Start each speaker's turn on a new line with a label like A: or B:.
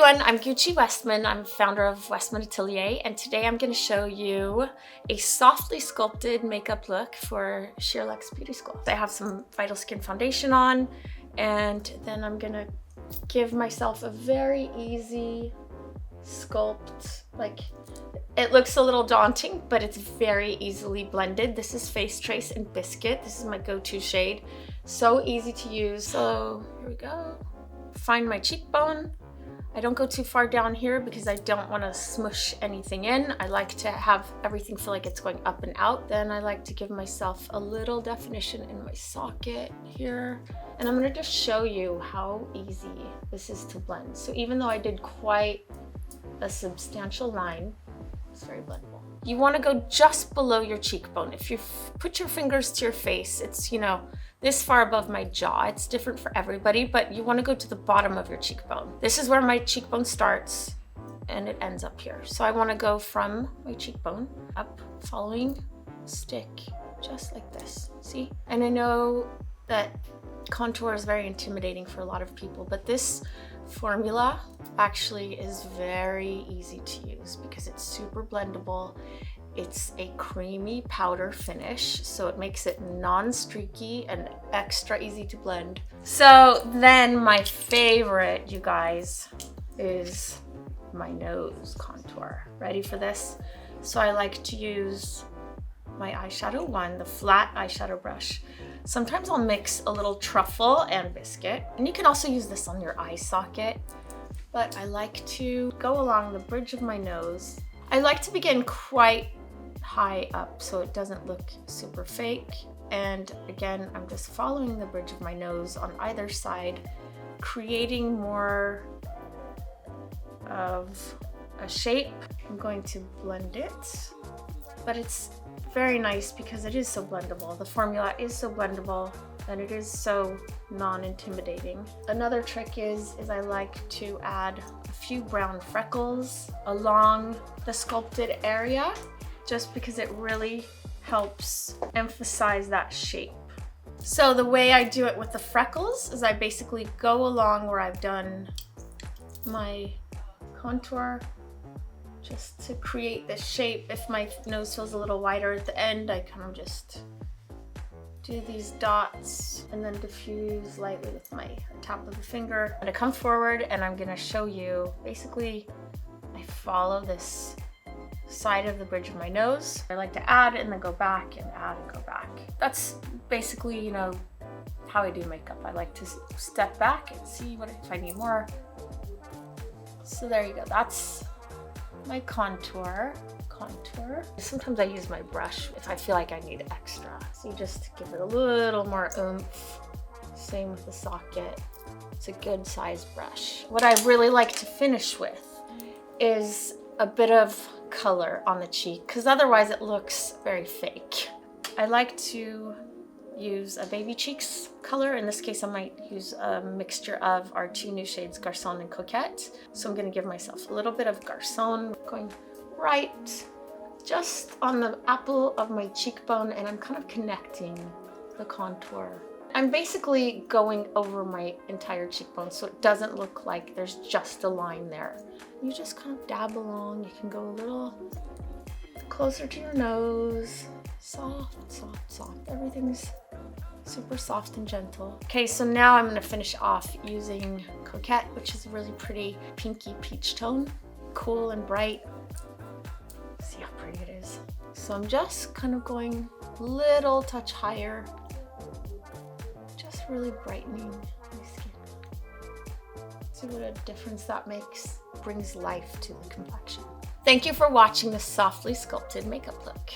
A: everyone, I'm Gucci Westman. I'm founder of Westman Atelier, and today I'm going to show you a softly sculpted makeup look for SheerLuxe Beauty School. I have some Vital Skin foundation on, and then I'm going to give myself a very easy sculpt. Like, it looks a little daunting, but it's very easily blended. This is Face Trace and Biscuit. This is my go-to shade. So easy to use. So here we go. Find my cheekbone. I don't go too far down here because I don't want to smush anything in. I like to have everything feel like it's going up and out. Then I like to give myself a little definition in my socket here. And I'm going to just show you how easy this is to blend. So even though I did quite a substantial line, it's very blendable. You want to go just below your cheekbone. If you put your fingers to your face, it's, you know, this far above my jaw. It's different for everybody, but you want to go to the bottom of your cheekbone. This is where my cheekbone starts and it ends up here. So I want to go from my cheekbone up, following stick, just like this. See? And I know that contour is very intimidating for a lot of people, but this formula actually is very easy to use because it's super blendable. It's a creamy powder finish, so it makes it non-streaky and extra easy to blend. So then my favorite, you guys, is my nose contour. Ready for this? So I like to use my eyeshadow one, the flat eyeshadow brush. Sometimes I'll mix a little truffle and biscuit, and you can also use this on your eye socket, but I like to go along the bridge of my nose. I like to begin quite high up so it doesn't look super fake, and again, I'm just following the bridge of my nose on either side, creating more of a shape. I'm going to blend it, but it's very nice because it is so blendable. The formula is so blendable and it is so non-intimidating. Another trick is I like to add a few brown freckles along the sculpted area just because it really helps emphasize that shape. So the way I do it with the freckles is I basically go along where I've done my contour just to create this shape. If my nose feels a little wider at the end, I kind of just do these dots and then diffuse lightly with my tap of the finger. I'm gonna come forward and I'm gonna show you, basically, I follow this side of the bridge of my nose. I like to add and then go back and add and go back. That's basically, you know, how I do makeup. I like to step back and see if I need more. So there you go. That's my contour. Sometimes I use my brush if I feel like I need extra. So you just give it a little more oomph. Same with the socket. It's a good size brush. What I really like to finish with is a bit of color on the cheek, because otherwise it looks very fake. I like to use a baby cheeks color. In this case, I might use a mixture of our two new shades, Garçon and Coquette. So I'm gonna give myself a little bit of Garçon, going right just on the apple of my cheekbone, and I'm kind of connecting the contour. I'm basically going over my entire cheekbone so it doesn't look like there's just a line there. You just kind of dab along. You can go a little closer to your nose. Soft, soft, soft. Everything's super soft and gentle. Okay, so now I'm gonna finish off using Coquette, which is a really pretty pinky peach tone. Cool and bright. See how pretty it is. So I'm just kind of going a little touch higher. Just really brightening my skin. See what a difference that makes. Brings life to the complexion. Thank you for watching this softly sculpted makeup look.